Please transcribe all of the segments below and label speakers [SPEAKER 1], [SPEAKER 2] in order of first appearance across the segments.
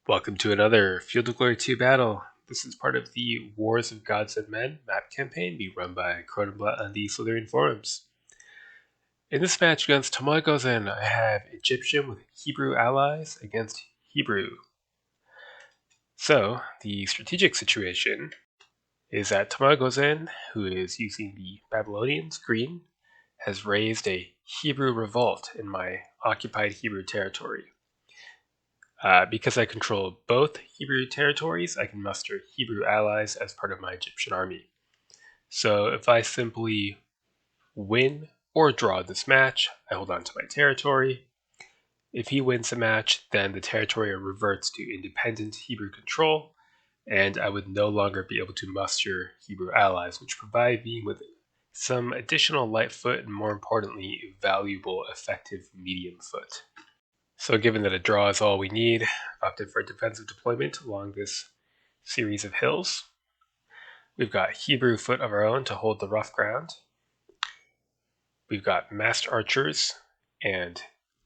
[SPEAKER 1] Welcome to another Field of Glory 2 battle. This is part of the Wars of Gods and Men map campaign being run by Cronenblatt on the Slytherin forums. In this match against Tomoe Gozen, I have Egyptian with Hebrew allies against Hebrew. So, the strategic situation is that Tomoe Gozen, who is using the Babylonians, green, has raised a Hebrew revolt in my occupied Hebrew territory. Because I control both Hebrew territories, I can muster Hebrew allies as part of my Egyptian army. So if I simply win or draw this match, I hold on to my territory. If he wins the match, then the territory reverts to independent Hebrew control, and I would no longer be able to muster Hebrew allies, which provide me with some additional light foot and, more importantly, valuable effective medium foot. So given that a draw is all we need, I've opted for a defensive deployment along this series of hills. We've got Hebrew foot of our own to hold the rough ground. We've got massed archers and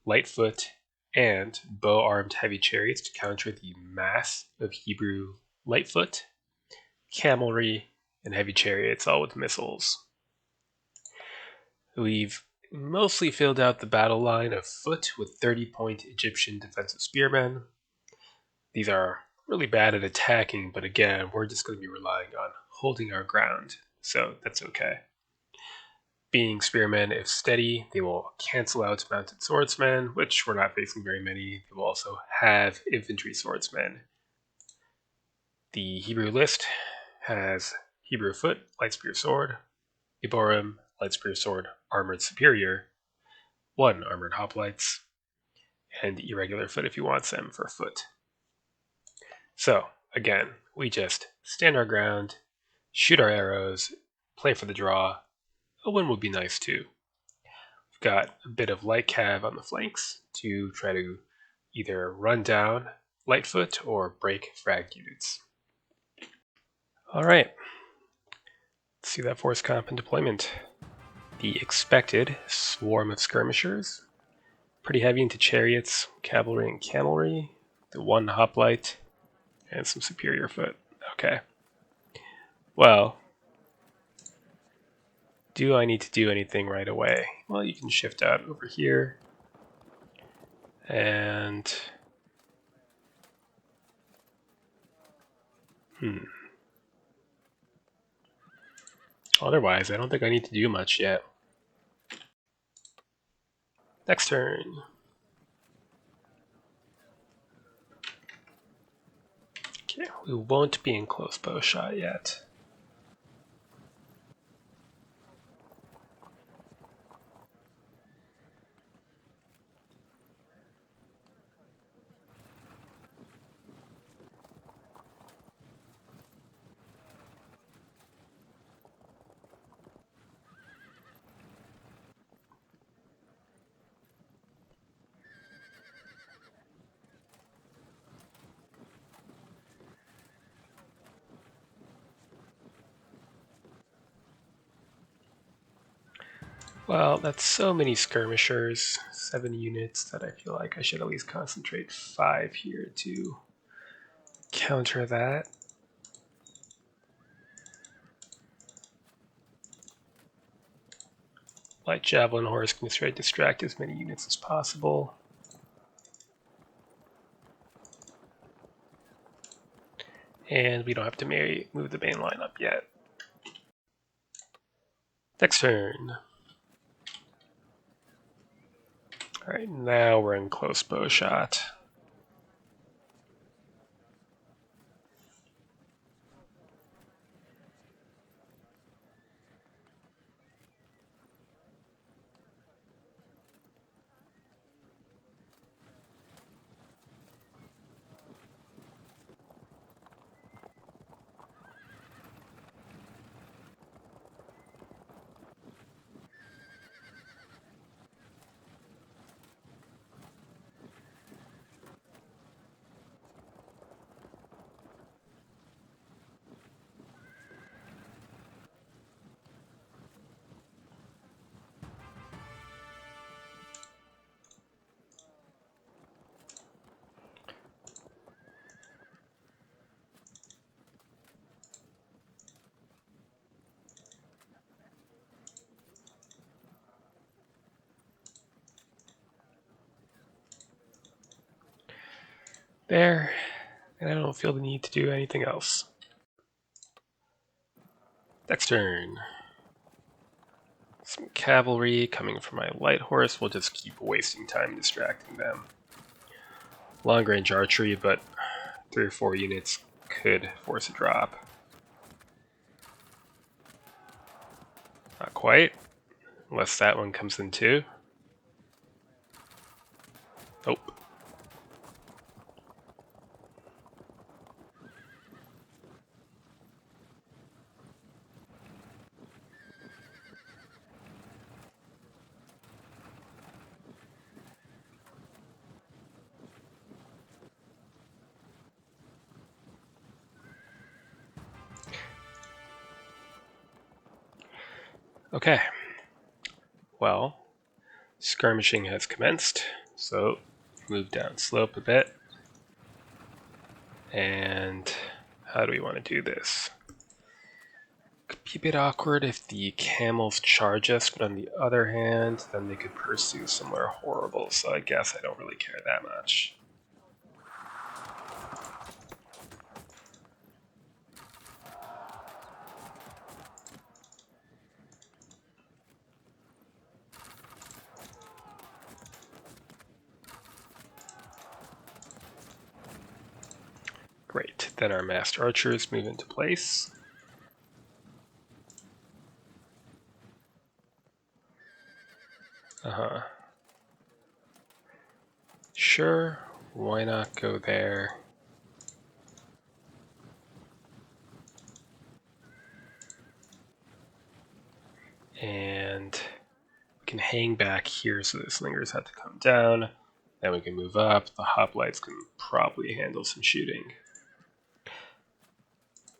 [SPEAKER 1] light foot and bow-armed heavy chariots to counter the mass of Hebrew light foot, cavalry, and heavy chariots, all with missiles. We've mostly filled out the battle line of foot with 30-point Egyptian defensive spearmen. These are really bad at attacking, but again, we're just going to be relying on holding our ground, so that's okay. Being spearmen, if steady, they will cancel out mounted swordsmen, which we're not facing very many. They will also have infantry swordsmen. The Hebrew list has Hebrew foot, light spear sword, Iborim, light spear sword, armored superior, 1 armored hoplites, and irregular foot if he wants them for foot. So, again, we just stand our ground, shoot our arrows, play for the draw. A win would be nice too. We've got a bit of light cav on the flanks to try to either run down Lightfoot or break frag units. Alright, let's see that force comp and deployment. The expected swarm of skirmishers, pretty heavy into chariots, cavalry, and camelry, the 1 hoplite, and some superior foot. Okay. Well, do I need to do anything right away? Well, you can shift out over here. And... Otherwise, I don't think I need to do much yet. Next turn. Okay, we won't be in close bow shot yet. Well, that's so many skirmishers, 7 units, that I feel like I should at least concentrate 5 here to counter that. Light Javelin Horse can try to distract as many units as possible. And we don't have to move the main line up yet. Next turn. Alright, now we're in close bow shot. There, and I don't feel the need to do anything else. Next turn. Some cavalry coming from my light horse. We'll just keep wasting time distracting them. Long range archery, but 3 or 4 units could force a drop. Not quite, unless that one comes in too. Nope. Okay. Well, skirmishing has commenced, so move down slope a bit. And how do we want to do this? Could be a bit awkward if the camels charge us, but on the other hand, then they could pursue somewhere horrible, so I guess I don't really care that much. Great, then our masked archers move into place. Sure, why not go there? And we can hang back here so the slingers have to come down. Then we can move up. The hoplites can probably handle some shooting.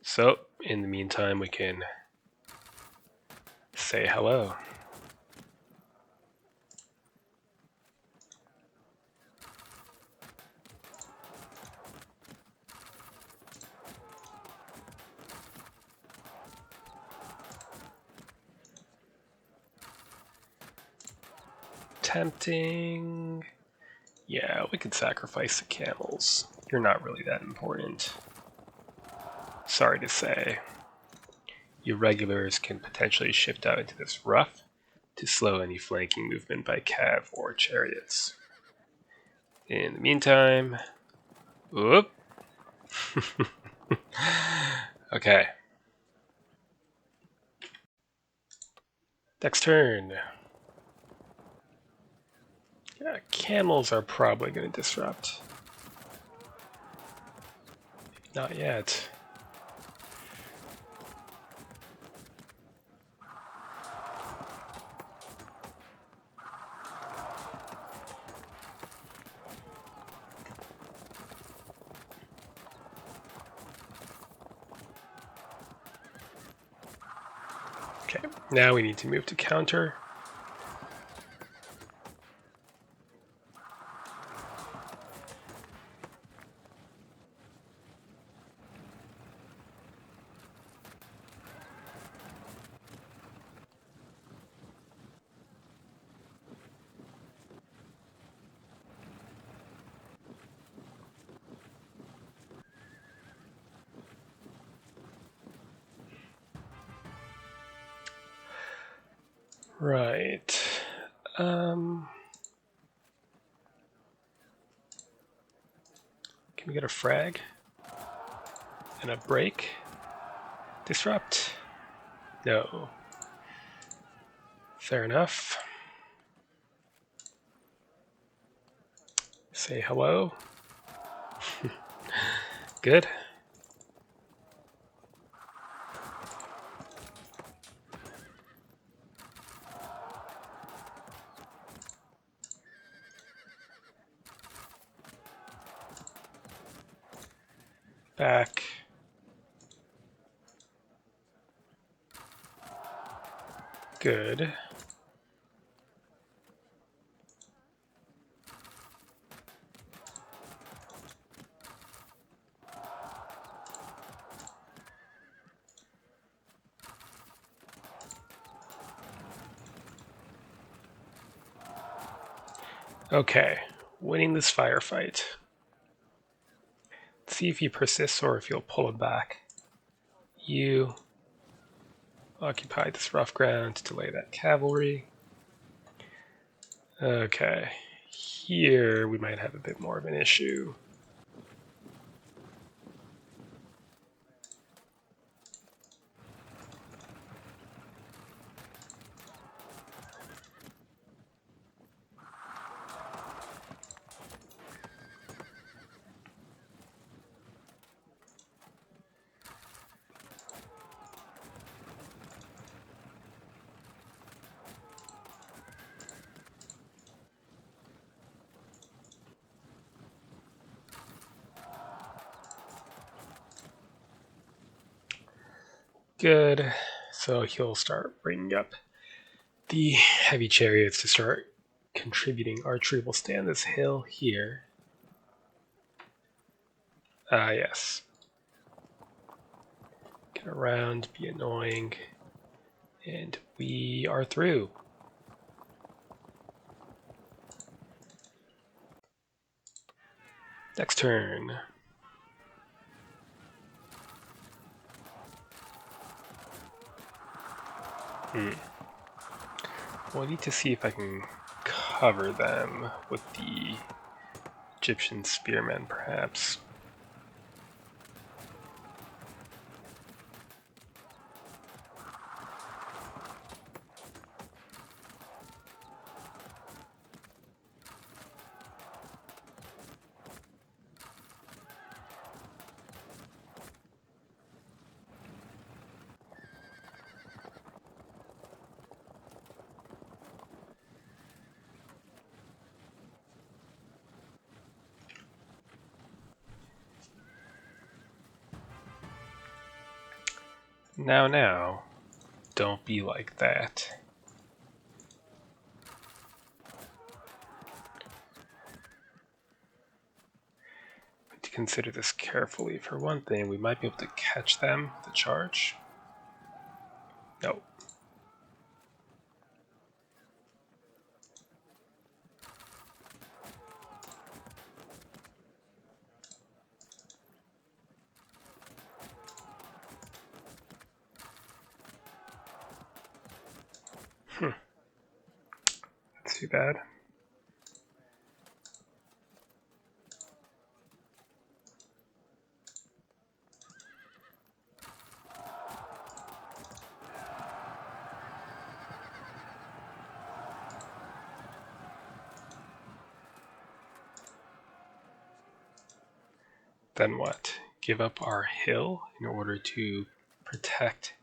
[SPEAKER 1] So, in the meantime, we can say hello. Tempting. Yeah, we could sacrifice the camels. You're not really that important. Sorry to say. Your regulars can potentially shift out into this rough to slow any flanking movement by cav or chariots. In the meantime, whoop. Okay. Next turn. Yeah, camels are probably going to disrupt. Not yet. Okay, now we need to move to counter. Right. Can we get a frag? And a break? Disrupt? No. Fair enough. Say hello. Good. Back. Good. Okay, winning this firefight. see if he persists or if he'll pull it back. You occupy this rough ground to delay that cavalry. Okay, here we might have a bit more of an issue. Good. So he'll start bringing up the heavy chariots to start contributing. Archery will stand this hill here. Yes. Get around, be annoying. And we are through. Next turn. Well, I need to see if I can cover them with the Egyptian spearmen, perhaps. Now, don't be like that. Need to consider this carefully. For one thing, we might be able to catch them with a charge. No. That's too bad. Then what? Give up our hill in order to protect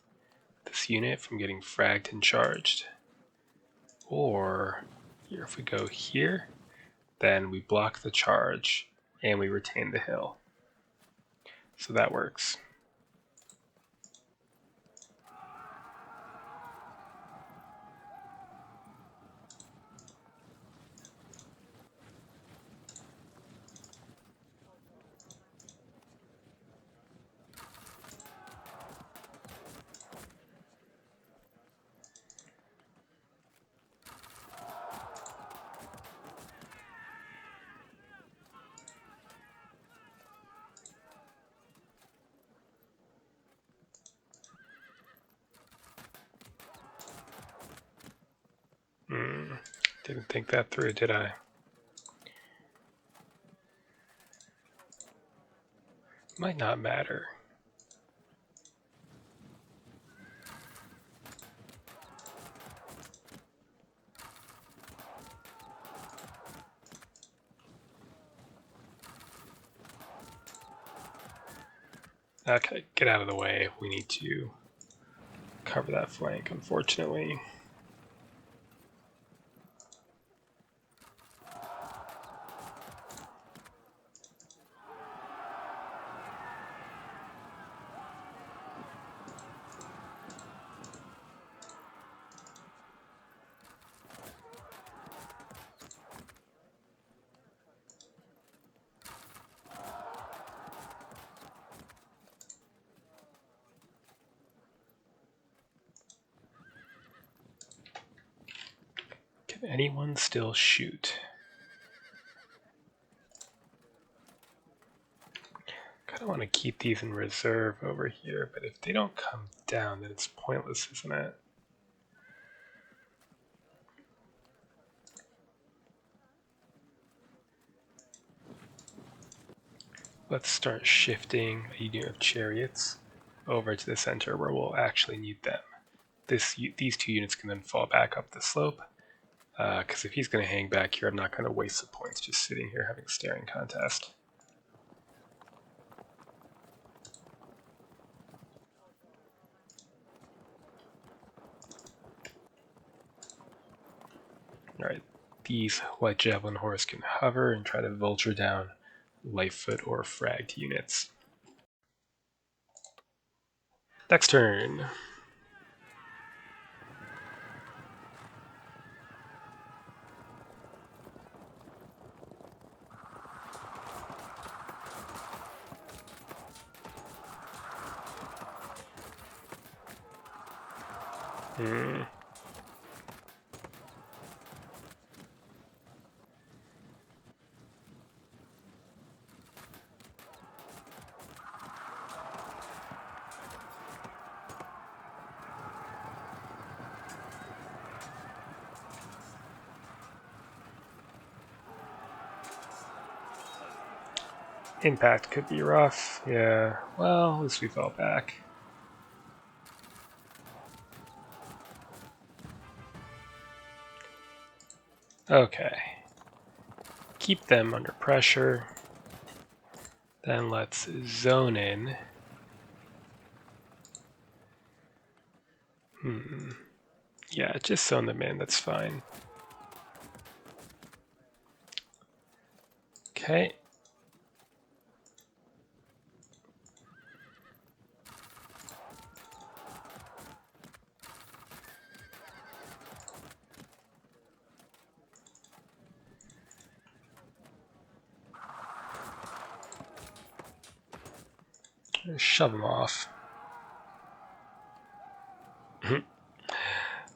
[SPEAKER 1] this unit from getting fragged and charged. Or here, if we go here, then we block the charge and we retain the hill. So that works. Didn't think that through, did I? Might not matter. Okay, get out of the way. We need to cover that flank, unfortunately. Can anyone still shoot? kind of want to keep these in reserve over here, but if they don't come down, then it's pointless, isn't it? Let's start shifting a unit of chariots over to the center where we'll actually need them. These two units can then fall back up the slope, because if he's going to hang back here, I'm not going to waste the points just sitting here having a staring contest. Alright, these light javelin horse can hover and try to vulture down Lightfoot or fragged units. Next turn. Impact could be rough. Yeah, well, at least we fell back. Okay. Keep them under pressure. Then let's zone in. Yeah, just zone them in, that's fine. Okay. Shove them off.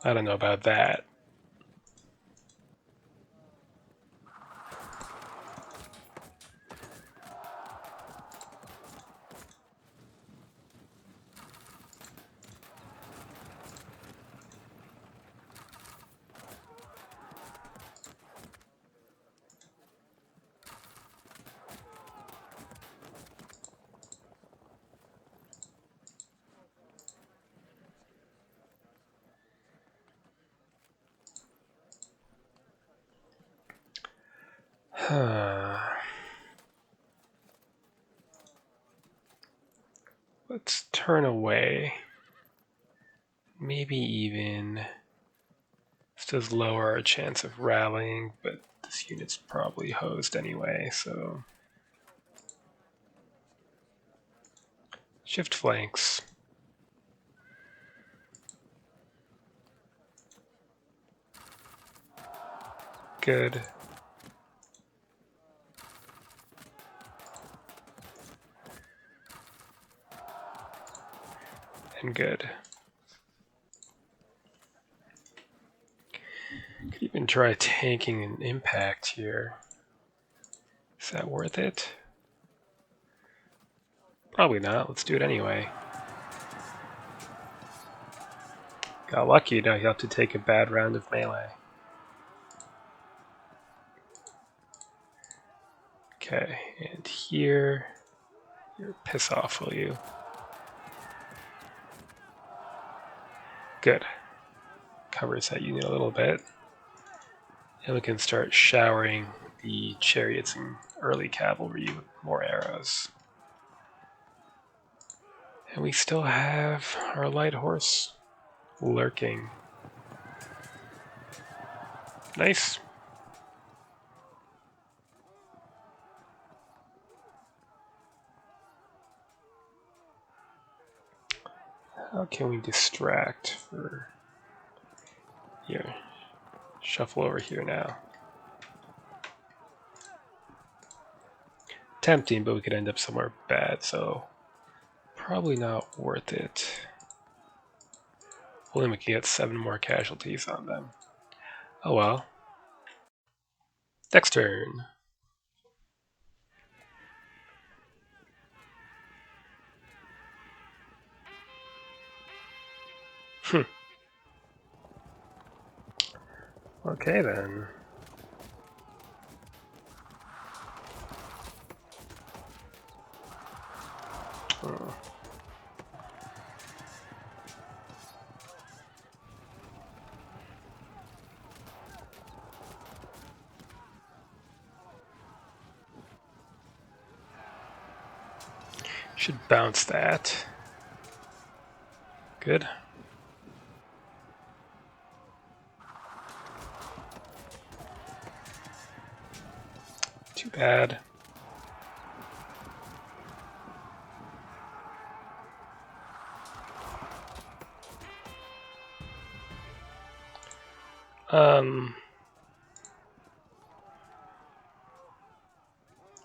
[SPEAKER 1] I don't know about that. Let's turn away. Maybe even... This does lower our chance of rallying, but this unit's probably hosed anyway, so... Shift flanks. Good. And good. Could even try tanking an impact here. Is that worth it? Probably not. Let's do it anyway. Got lucky, now you have to take a bad round of melee. Okay, and here... You're piss off, will you? Good. Covers that unit a little bit. And we can start showering the chariots and early cavalry with more arrows. And we still have our light horse lurking. Nice. How can we distract for... Here. Shuffle over here now. Tempting, but we could end up somewhere bad, so probably not worth it. Only we can get 7 more casualties on them. Oh well. Next turn. Okay then. Oh. Should bounce that. Good. Too bad.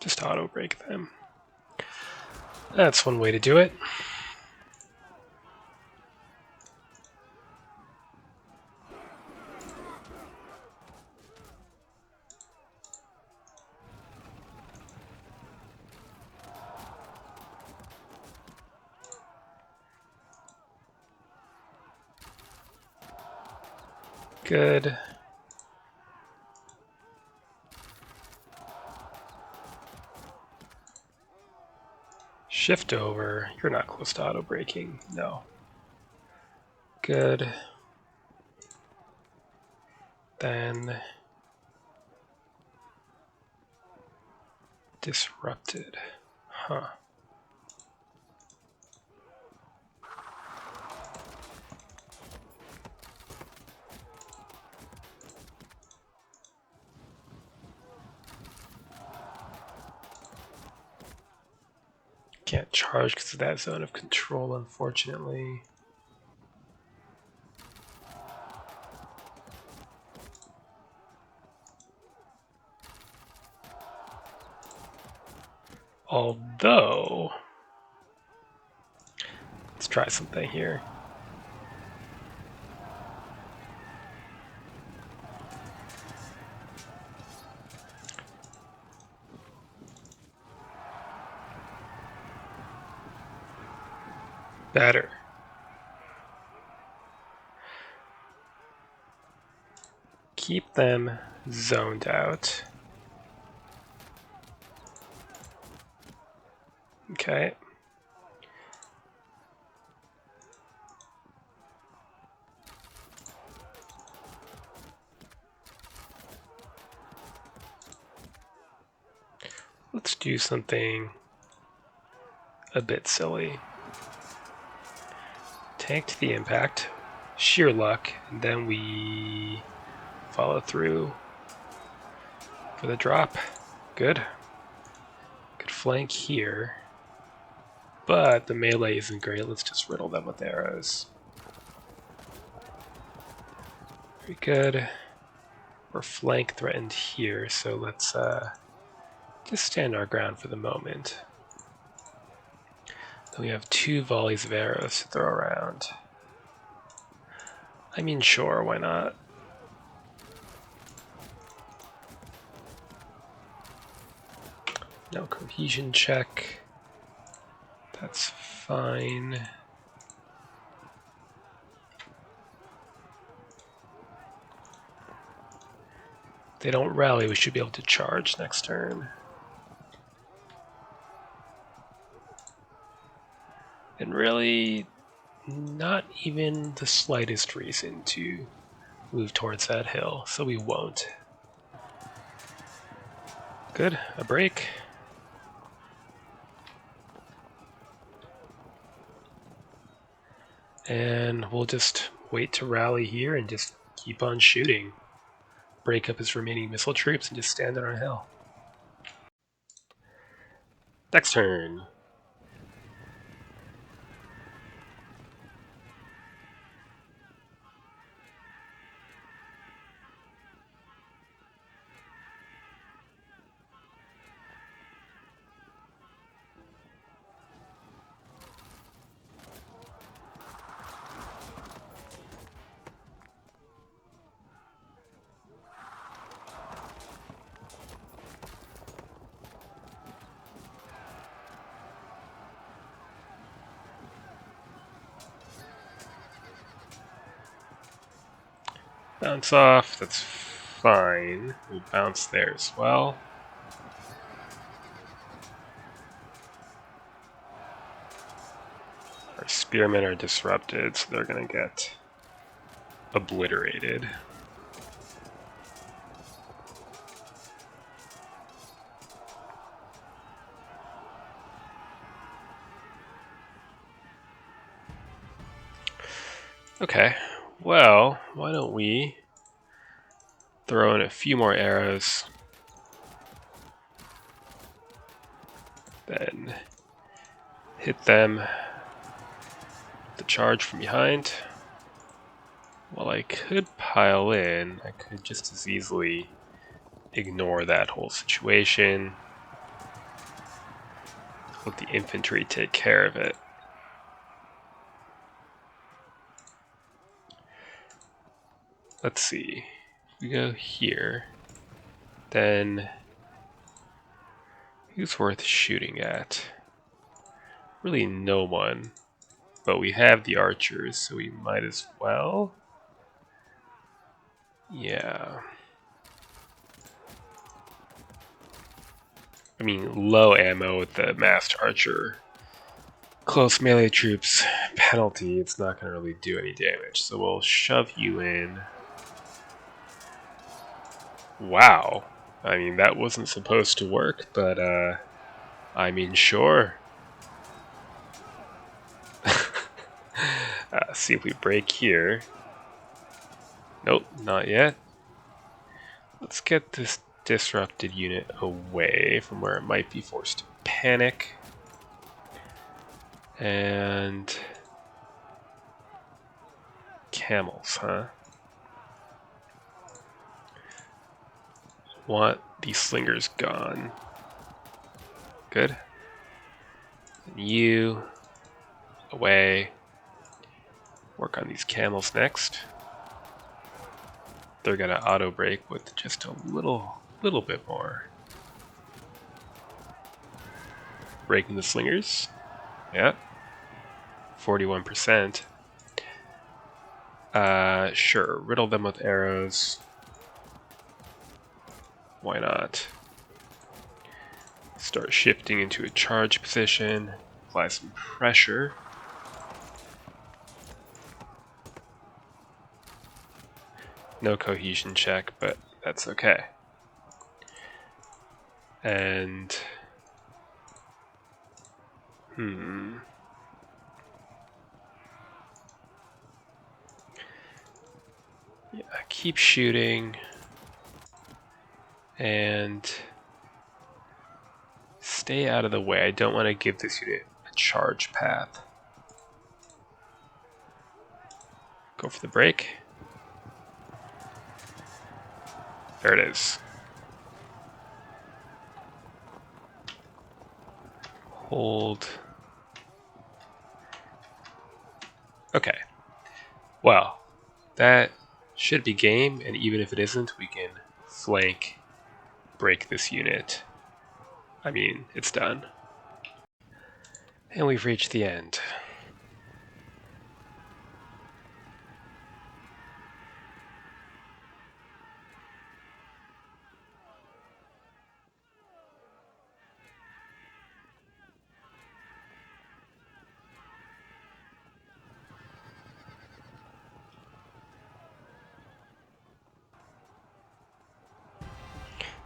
[SPEAKER 1] Just auto break them. That's one way to do it. Good. Shift over. You're not close to auto braking. No. Good. Then disrupted. Huh. Can't charge because of that zone of control, unfortunately. Although, let's try something here. Better. Keep them zoned out. Okay. Let's do something a bit silly. Tank to the impact, sheer luck, and then we follow through for the drop. Good. Good flank here. But the melee isn't great. Let's just riddle them with arrows. Very good. We're flank threatened here, so let's just stand our ground for the moment. Then we have 2 volleys of arrows to throw around. I mean, sure, why not? No cohesion check. That's fine. If they don't rally, we should be able to charge next turn. And really, not even the slightest reason to move towards that hill, so we won't. Good, a break. And we'll just wait to rally here and just keep on shooting. Break up his remaining missile troops and just stand on our hill. Next turn. Bounce off, that's fine. We bounce there as well. Our spearmen are disrupted, so they're going to get obliterated. Okay, well, why don't we throw in a few more arrows, then hit them with the charge from behind. Well, I could pile in. I could just as easily ignore that whole situation. Let the infantry take care of it. Let's see. If we go here, then who's worth shooting at? Really no one. But we have the archers, so we might as well. Yeah. I mean, low ammo with the masked archer. Close melee troops penalty, it's not going to really do any damage. So we'll shove you in. Wow. I mean, that wasn't supposed to work, but, I mean, sure. See if we break here. Nope, not yet. Let's get this disrupted unit away from where it might be forced to panic. And camels, huh? Want these slingers gone. Good. And you away. Work on these camels next. They're gonna auto brake with just a little bit more. Breaking the slingers. Yeah. 41%. Sure. Riddle them with arrows. Why not? Start shifting into a charge position. Apply some pressure. No cohesion check, but that's okay. And yeah, keep shooting and stay out of the way. I don't want to give this unit a charge path. Go for the break. There it is. Hold. Okay. Well, that should be game, and even if it isn't, we can flank break this unit. I mean, it's done. And we've reached the end.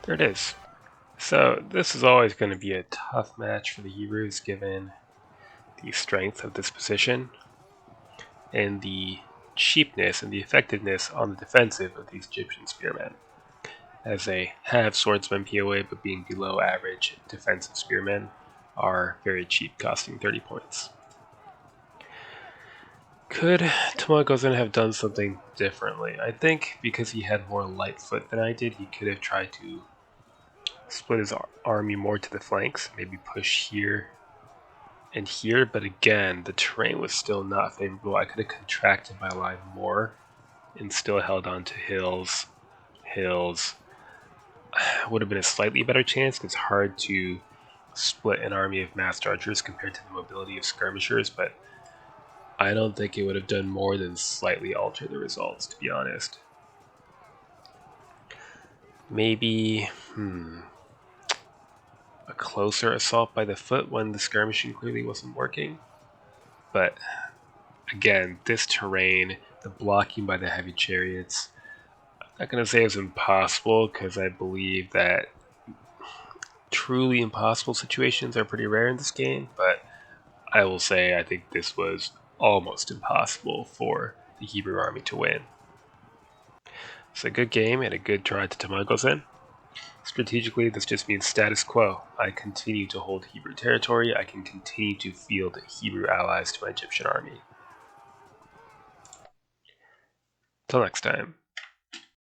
[SPEAKER 1] There it is. So this is always going to be a tough match for the Hebrews given the strength of this position and the cheapness and the effectiveness on the defensive of these Egyptian spearmen, as they have swordsman POA but being below average defensive spearmen are very cheap, costing 30 points. Could Tomagozan have done something differently? I think because he had more light foot than I did, he could have tried to split his army more to the flanks, maybe push here and here, but again, the terrain was still not favorable. I could have contracted my line more and still held on to hills. Would have been a slightly better chance, because it's hard to split an army of masked archers compared to the mobility of skirmishers, but I don't think it would have done more than slightly alter the results, to be honest. Maybe a closer assault by the foot when the skirmishing clearly wasn't working. But again, this terrain, the blocking by the heavy chariots, I'm not going to say it's impossible because I believe that truly impossible situations are pretty rare in this game, but I will say I think this was almost impossible for the Hebrew army to win. It's a good game and a good try to Tamagozen. Strategically, this just means status quo. I continue to hold Hebrew territory. I can continue to field Hebrew allies to my Egyptian army. Till next time.